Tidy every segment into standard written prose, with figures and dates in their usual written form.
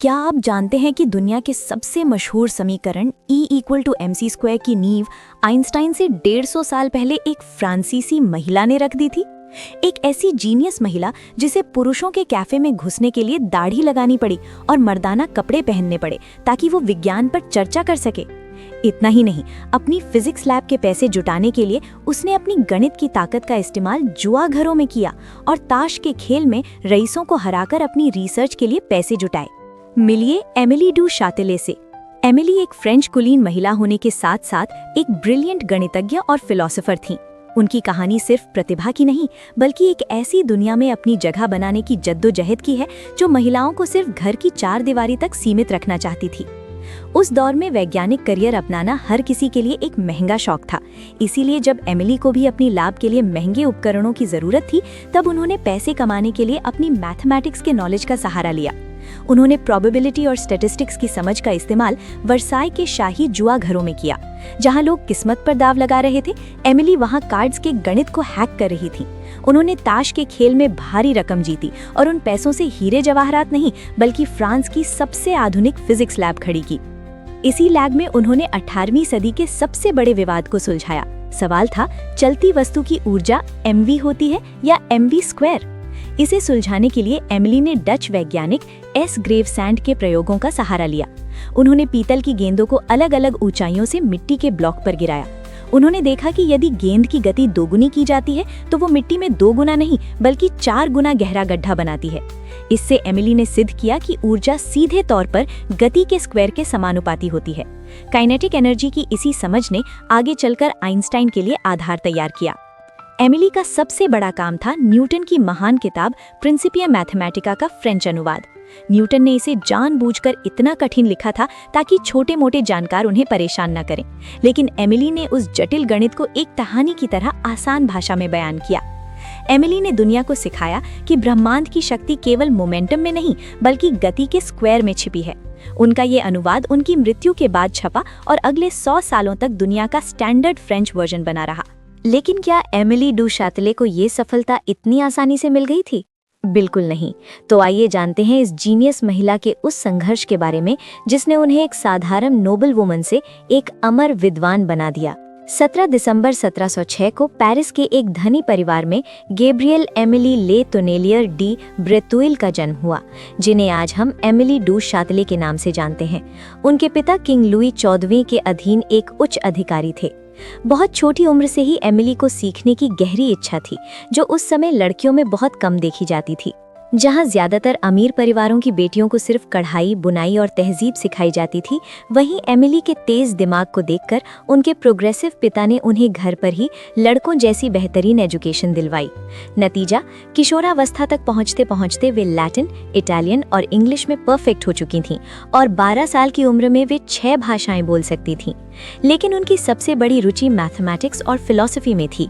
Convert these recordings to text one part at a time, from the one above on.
क्या आप जानते हैं कि दुनिया के सबसे मशहूर समीकरण E=mc² की नींव आइंस्टाइन से 150 साल पहले एक फ्रांसीसी महिला ने रख दी थी? एक ऐसी जीनियस महिला जिसे पुरुषों के कैफे में घुसने के लिए दाढ़ी लगानी पड़ी और मर्दाना कपड़े पहनने पड़े ताकि वो विज्ञान पर चर्चा कर सके। इतना ही नहीं, अपनी फिजिक्स लैब के पैसे जुटाने के लिए उसने अपनी गणित की ताकत का इस्तेमाल जुआ घरों में किया और ताश के खेल में रईसों को हराकर अपनी रिसर्च के लिए पैसे जुटाए। मिलिए एमिली डू शातिले से। एमिली एक फ्रेंच कुलीन महिला होने के साथ साथ एक ब्रिलियंट गणितज्ञ और फिलोसोफर थीं। उनकी कहानी सिर्फ प्रतिभा की नहीं, बल्कि एक ऐसी दुनिया में अपनी जगह बनाने की जद्दोजहद की है जो महिलाओं को सिर्फ घर की चार दीवारी तक सीमित रखना चाहती थी। उस दौर में वैज्ञानिक करियर अपनाना हर किसी के लिए एक महंगा शौक था। इसीलिए जब एमिली को भी अपनी लैब के लिए महंगे उपकरणों की जरूरत थी, तब उन्होंने पैसे कमाने के लिए अपनी मैथमेटिक्स के नॉलेज का सहारा लिया। उन्होंने प्रोबेबिलिटी और स्टैटिस्टिक्स की समझ का इस्तेमाल वर्साई के शाही जुआ घरों में किया। जहां लोग किस्मत पर दाव लगा रहे थे, एमिली वहां कार्ड्स के गणित को हैक कर रही थी। उन्होंने ताश के खेल में भारी रकम जीती और उन पैसों से हीरे जवाहरात नहीं, बल्कि फ्रांस की सबसे आधुनिक फिजिक्स लैब खड़ी की। इसी लैब में उन्होंने 18वीं सदी के सबसे बड़े विवाद को सुलझाया। सवाल था, चलती वस्तु की ऊर्जा mv होती है या mv²? इसे सुलझाने के लिए एमिली ने डच वैज्ञानिक एस ग्रेवसैंड के प्रयोगों का सहारा लिया। उन्होंने पीतल की गेंदों को अलग अलग ऊंचाइयों से मिट्टी के ब्लॉक पर गिराया। उन्होंने देखा कि यदि गेंद की गति दोगुनी की जाती है तो वो मिट्टी में 2 गुना नहीं बल्कि 4 गुना गहरा गड्ढा बनाती है। इससे एमिली ने सिद्ध किया कि ऊर्जा सीधे तौर पर गति के स्क्वायर के समानुपाती होती है। काइनेटिक एनर्जी की इसी समझ ने आगे चलकर आइंस्टाइन के लिए आधार तैयार किया। एमिली का सबसे बड़ा काम था न्यूटन की महान किताब प्रिंसिपिया मैथमेटिका का फ्रेंच अनुवाद। न्यूटन ने इसे जानबूझकर इतना कठिन लिखा था ताकि छोटे मोटे जानकार उन्हें परेशान न करें, लेकिन एमिली ने उस जटिल गणित को एक कहानी की तरह आसान भाषा में बयान किया। एमिली ने दुनिया को सिखाया कि ब्रह्मांड की शक्ति केवल मोमेंटम में नहीं, बल्कि गति के स्क्वायर में छिपी है। उनका ये अनुवाद उनकी मृत्यु के बाद छपा और अगले 100 सालों तक दुनिया का स्टैंडर्ड फ्रेंच वर्जन बना रहा। लेकिन क्या एमिली डू शातिले को ये सफलता इतनी आसानी से मिल गई थी? बिल्कुल नहीं। तो आइए जानते हैं इस जीनियस महिला के उस संघर्ष के बारे में जिसने उन्हें एक साधारण नोबल वुमन से एक अमर विद्वान बना दिया। 17 दिसंबर 1706 को पेरिस के एक धनी परिवार में गैब्रिएल एमिली ले टोनेलियर डी ब्रेतुइल का जन्म हुआ, जिन्हें आज हम एमिली डू शातिले के नाम से जानते हैं। उनके पिता किंग लुई 14वें के अधीन एक उच्च अधिकारी थे। बहुत छोटी उम्र से ही एमिली को सीखने की गहरी इच्छा थी, जो उस समय लड़कियों में बहुत कम देखी जाती थी। जहां ज्यादातर अमीर परिवारों की बेटियों को सिर्फ कढ़ाई, बुनाई और तहजीब सिखाई जाती थी, वहीं एमिली के तेज दिमाग को देखकर उनके प्रोग्रेसिव पिता ने उन्हें घर पर ही लड़कों जैसी बेहतरीन एजुकेशन दिलवाई। नतीजा, किशोरावस्था तक पहुंचते पहुंचते वे लैटिन, इटालियन और इंग्लिश में परफेक्ट हो चुकी थीं और 12 साल की उम्र में वे 6 भाषाएं बोल सकती थीं। लेकिन उनकी सबसे बड़ी रुचि मैथमेटिक्स और फिलॉसफी में थी।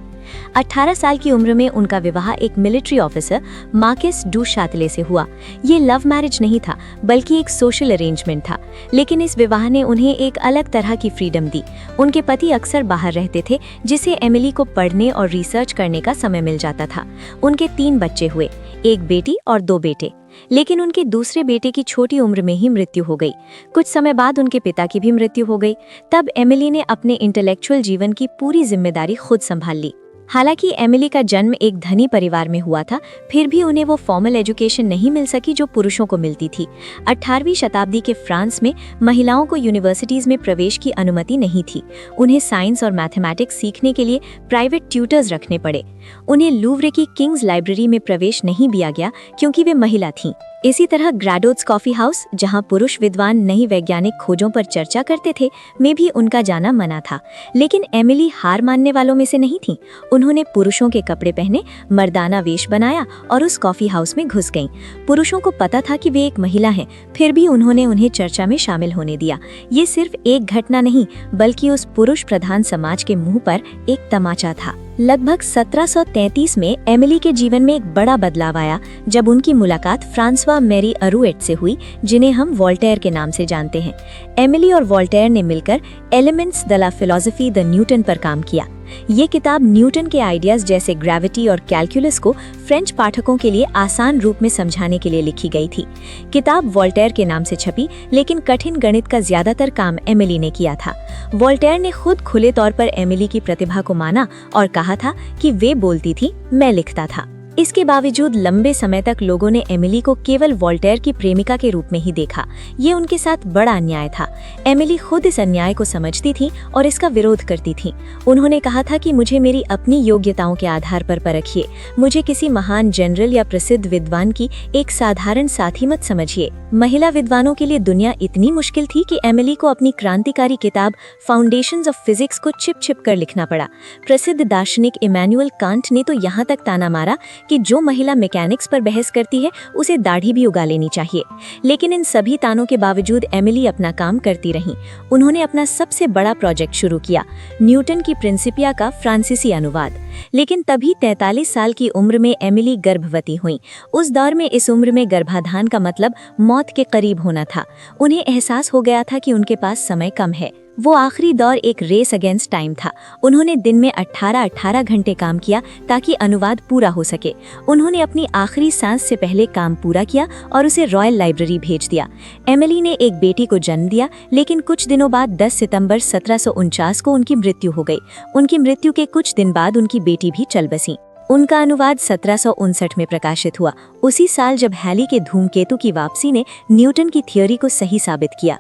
18 साल की उम्र में उनका विवाह एक मिलिट्री ऑफिसर मार्किस डू शातिले से हुआ। ये लव मैरिज नहीं था, बल्कि एक सोशल अरेंजमेंट था। लेकिन इस विवाह ने उन्हें एक अलग तरह की फ्रीडम दी। उनके पति अक्सर बाहर रहते थे, जिससे एमिली को पढ़ने और रिसर्च करने का समय मिल जाता था। उनके 3 बच्चे हुए, एक बेटी और 2 बेटे। लेकिन उनके दूसरे बेटे की छोटी उम्र में ही मृत्यु हो गई। कुछ समय बाद उनके पिता की भी मृत्यु हो गई। तब एमिली ने अपने इंटेलेक्चुअल जीवन की पूरी जिम्मेदारी खुद संभाल ली। हालांकि एमिली का जन्म एक धनी परिवार में हुआ था, फिर भी उन्हें वो फॉर्मल एजुकेशन नहीं मिल सकी जो पुरुषों को मिलती थी। 18वीं शताब्दी के फ्रांस में महिलाओं को यूनिवर्सिटीज में प्रवेश की अनुमति नहीं थी। उन्हें साइंस और मैथमेटिक्स सीखने के लिए प्राइवेट ट्यूटर्स रखने पड़े। उन्हें लूव्रे की किंग्स लाइब्रेरी में प्रवेश नहीं दिया गया क्योंकि वे महिला थीं। इसी तरह ग्रैडोट्स कॉफी हाउस, जहां पुरुष विद्वान नई वैज्ञानिक खोजों पर चर्चा करते थे, में भी उनका जाना मना था। लेकिन एमिली हार मानने वालों में से नहीं थी। उन्होंने पुरुषों के कपड़े पहने, मर्दाना वेश बनाया और उस कॉफी हाउस में घुस गईं। पुरुषों को पता था कि वे एक महिला हैं, फिर भी उन्होंने उन्हें चर्चा में शामिल होने दिया। ये सिर्फ एक घटना नहीं, बल्कि उस पुरुष प्रधान समाज के मुंह पर एक तमाचा था। लगभग 1733 में एमिली के जीवन में एक बड़ा बदलाव आया जब उनकी मुलाकात फ्रांसवा मैरी अरुएट से हुई, जिन्हें हम वोल्टेयर के नाम से जानते हैं। एमिली और वोल्टेयर ने मिलकर एलिमेंट्स द ला फिलॉसफी द न्यूटन पर काम किया। ये किताब न्यूटन के आइडियाज जैसे ग्रेविटी और कैलकुलस को फ्रेंच पाठकों के लिए आसान रूप में समझाने के लिए लिखी गई थी। किताब वोल्टेयर के नाम से छपी, लेकिन कठिन गणित का ज्यादातर काम एमिली ने किया था। वोल्टेयर ने खुद खुले तौर पर एमिली की प्रतिभा को माना और कहा था कि वे बोलती थी, मैं लिखता था। इसके बावजूद लंबे समय तक लोगों ने एमिली को केवल वोल्टेयर की प्रेमिका के रूप में ही देखा। ये उनके साथ बड़ा अन्याय था। एमिली खुद इस अन्याय को समझती थी और इसका विरोध करती थी। उन्होंने कहा था कि मुझे मेरी अपनी योग्यताओं के आधार पर परखिए, मुझे किसी महान जनरल या प्रसिद्ध विद्वान की एक साधारण साथी मत समझिए। महिला विद्वानों के लिए दुनिया इतनी मुश्किल थी कि एमिली को अपनी क्रांतिकारी किताब फाउंडेशंस ऑफ फिजिक्स को छिप कर लिखना पड़ा। प्रसिद्ध दार्शनिक इमैनुअल कांट ने तो यहाँ तक ताना मारा कि जो महिला मैकेनिक्स पर बहस करती है उसे दाढ़ी भी उगा लेनी चाहिए। लेकिन इन सभी तानों के बावजूद एमिली अपना काम करती रहीं। उन्होंने अपना सबसे बड़ा प्रोजेक्ट शुरू किया, न्यूटन की प्रिंसिपिया का फ्रांसीसी अनुवाद। लेकिन तभी 43 साल की उम्र में एमिली गर्भवती हुई। उस दौर में इस उम्र में गर्भाधान का मतलब मौत के करीब होना था। उन्हें एहसास हो गया था कि उनके पास समय कम है। वो आखिरी दौर एक रेस अगेंस्ट टाइम था। उन्होंने दिन में 18 घंटे काम किया ताकि अनुवाद पूरा हो सके। उन्होंने अपनी आखिरी सांस से पहले काम पूरा किया और उसे रॉयल लाइब्रेरी भेज दिया। एमिली ने एक बेटी को जन्म दिया, लेकिन कुछ दिनों बाद 10 सितंबर 1749 को उनकी मृत्यु हो गई। उनकी मृत्यु के कुछ दिन बाद उनकी बेटी भी चल बसी। उनका अनुवाद 1759 में प्रकाशित हुआ, उसी साल जब हैली के धूमकेतु की वापसी ने न्यूटन की थ्योरी को सही साबित किया।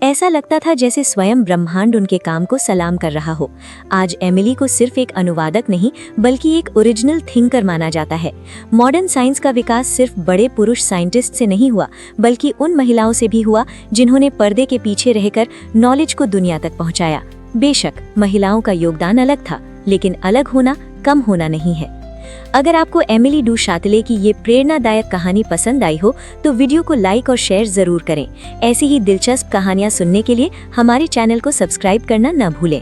ऐसा लगता था जैसे स्वयं ब्रह्मांड उनके काम को सलाम कर रहा हो। आज एमिली को सिर्फ एक अनुवादक नहीं बल्कि एक ओरिजिनल थिंकर माना जाता है। मॉडर्न साइंस का विकास सिर्फ बड़े पुरुष साइंटिस्ट से नहीं हुआ, बल्कि उन महिलाओं से भी हुआ जिन्होंने पर्दे के पीछे रहकर नॉलेज को दुनिया तक पहुंचाया। बेशक महिलाओं का योगदान अलग था, लेकिन अलग होना कम होना नहीं है। अगर आपको एमिली डू शातले की ये प्रेरणादायक कहानी पसंद आई हो तो वीडियो को लाइक और शेयर जरूर करें। ऐसी ही दिलचस्प कहानियां सुनने के लिए हमारे चैनल को सब्सक्राइब करना न भूलें।